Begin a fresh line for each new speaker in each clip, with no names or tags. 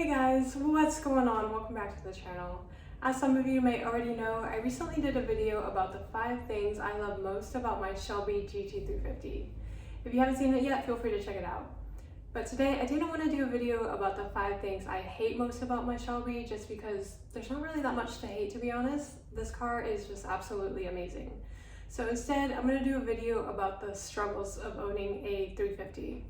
Hey guys, what's going on? Welcome back to the channel. As some of you may already know, I recently did a video about the 5 things I love most about my Shelby GT350. If you haven't seen it yet, feel free to check it out. But today I didn't want to do a video about the 5 things I hate most about my Shelby, just because there's not really that much to hate, to be honest. This car is just absolutely amazing. So instead, I'm going to do a video about the struggles of owning a 350.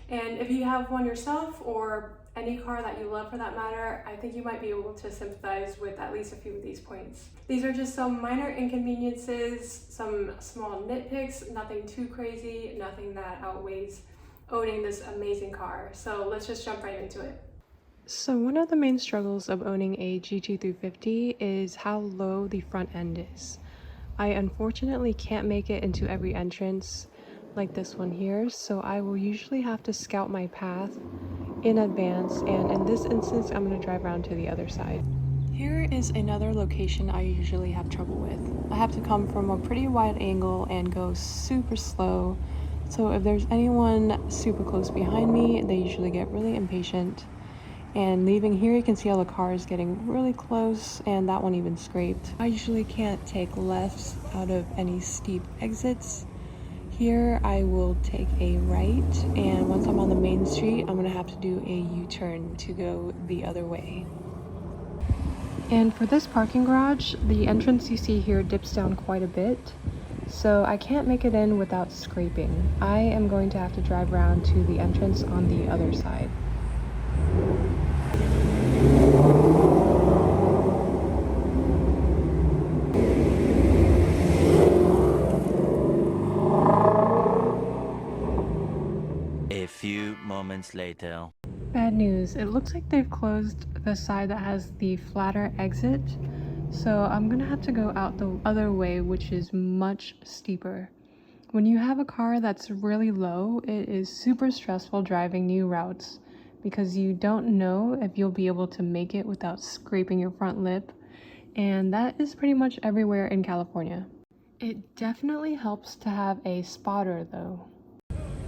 And if you have one yourself, or any car that you love for that matter, I think you might be able to sympathize with at least a few of these points. These are just some minor inconveniences, some small nitpicks, nothing too crazy, nothing that outweighs owning this amazing car. So let's just jump right into it. So one of the main struggles of owning a GT350 is how low the front end is. I unfortunately can't make it into every entrance like this one here, so I will usually have to scout my path in advance, and in this instance I'm going to drive around to the other side. Here is another location I usually have trouble with. I have to come from a pretty wide angle and go super slow, so if there's anyone super close behind me, they usually get really impatient. And leaving here, you can see how the car is getting really close, and that one even scraped. I usually can't take lefts out of any steep exits. Here I will take a right, and once I'm on the main street, I'm gonna have to do a U-turn to go the other way. And for this parking garage, the entrance you see here dips down quite a bit, so I can't make it in without scraping. I am going to have to drive around to the entrance on the other side.
A few moments later.
Bad news, it looks like they've closed the side that has the flatter exit, so I'm gonna have to go out the other way, which is much steeper. When you have a car that's really low, it is super stressful driving new routes because you don't know if you'll be able to make it without scraping your front lip, and that is pretty much everywhere in California. It definitely helps to have a spotter though.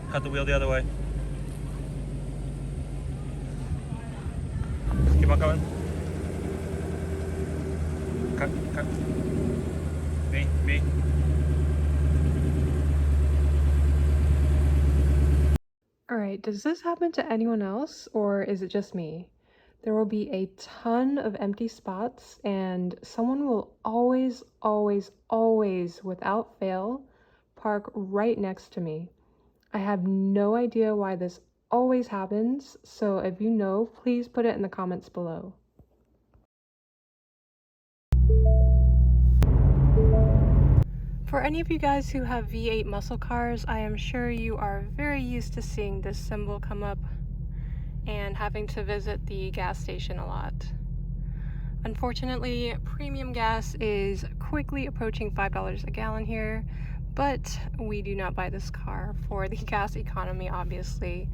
Cut the wheel the other way. Keep on going. Cut. Me.
Alright, does this happen to anyone else, or is it just me? There will be a ton of empty spots, and someone will always, without fail, park right next to me. I have no idea why this always happens, so if you know, please put it in the comments below. For any of you guys who have V8 muscle cars, I am sure you are very used to seeing this symbol come up and having to visit the gas station a lot. Unfortunately, premium gas is quickly approaching $5 a gallon here, but we do not buy this car for the gas economy, obviously.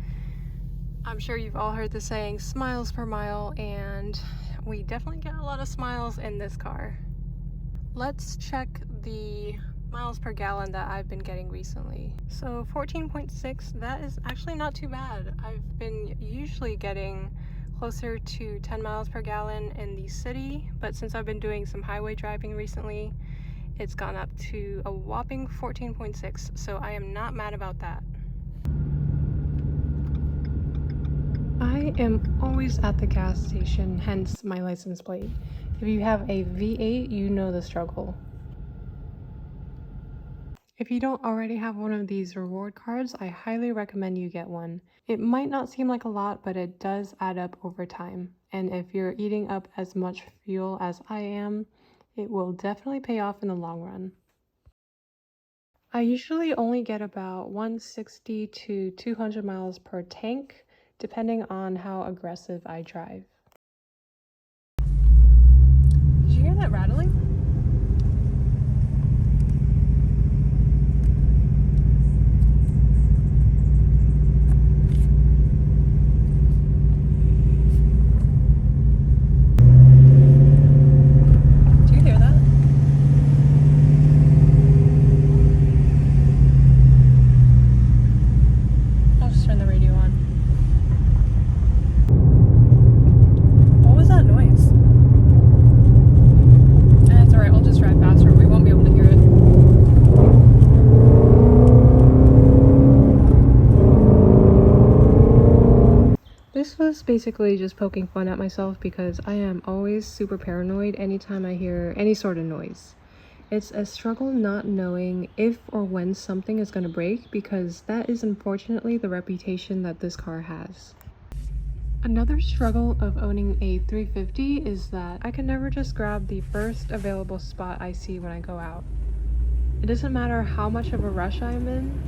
I'm sure you've all heard the saying, smiles per mile, and we definitely get a lot of smiles in this car. Let's check the miles per gallon that I've been getting recently. So 14.6, that is actually not too bad. I've been usually getting closer to 10 miles per gallon in the city, but since I've been doing some highway driving recently, it's gone up to a whopping 14.6, so I am not mad about that. I am always at the gas station, hence my license plate. If you have a V8, you know the struggle. If you don't already have one of these reward cards, I highly recommend you get one. It might not seem like a lot, but it does add up over time. And if you're eating up as much fuel as I am, it will definitely pay off in the long run. I usually only get about 160 to 200 miles per tank, depending on how aggressive I drive. Did you hear that rattling? is basically just poking fun at myself because I am always super paranoid anytime I hear any sort of noise. It's a struggle not knowing if or when something is going to break because that is unfortunately the reputation that this car has. Another struggle of owning a 350 is that I can never just grab the first available spot I see when I go out. It doesn't matter how much of a rush I'm in,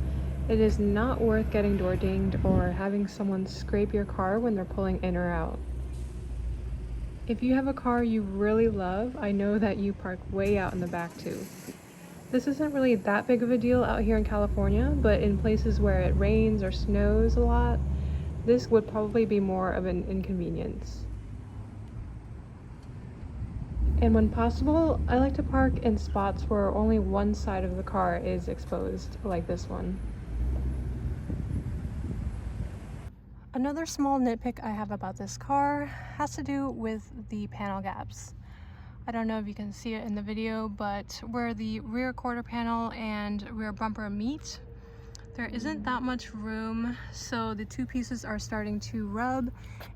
it is not worth getting door dinged or having someone scrape your car when they're pulling in or out. If you have a car you really love, I know that you park way out in the back too. This isn't really that big of a deal out here in California, but in places where it rains or snows a lot, this would probably be more of an inconvenience. And when possible, I like to park in spots where only one side of the car is exposed, like this one. Another small nitpick I have about this car has to do with the panel gaps. I don't know if you can see it in the video, but where the rear quarter panel and rear bumper meet, there isn't that much room, so the two pieces are starting to rub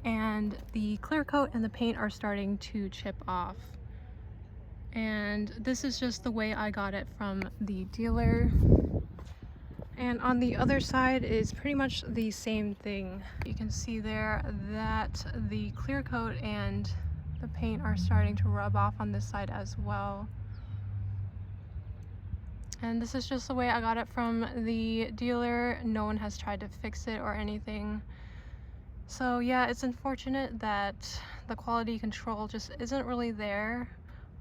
and the clear coat and the paint are starting to chip off. And this is just the way I got it from the dealer. And on the other side is pretty much the same thing. You can see there that the clear coat and the paint are starting to rub off on this side as well. And this is just the way I got it from the dealer. No one has tried to fix it or anything. So yeah, it's unfortunate that the quality control just isn't really there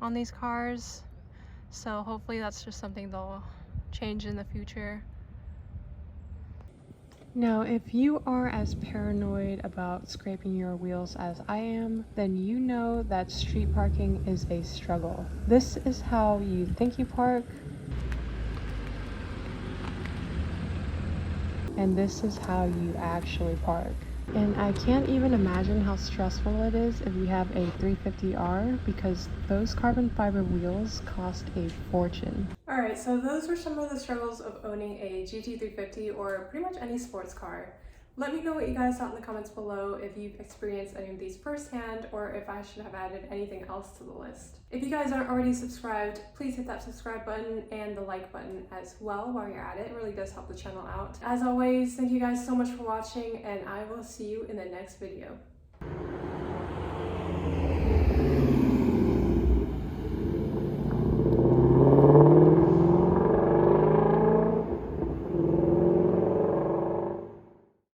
on these cars. So hopefully that's just something they'll change in the future. Now, if you are as paranoid about scraping your wheels as I am, then you know that street parking is a struggle. This is how you think you park, and this is how you actually park. And I can't even imagine how stressful it is if you have a 350R because those carbon fiber wheels cost a fortune. Alright, so those were some of the struggles of owning a GT350 or pretty much any sports car. Let me know what you guys thought in the comments below, if you've experienced any of these firsthand or if I should have added anything else to the list. If you guys aren't already subscribed, please hit that subscribe button and the like button as well while you're at it. It really does help the channel out. As always, thank you guys so much for watching and I will see you in the next video.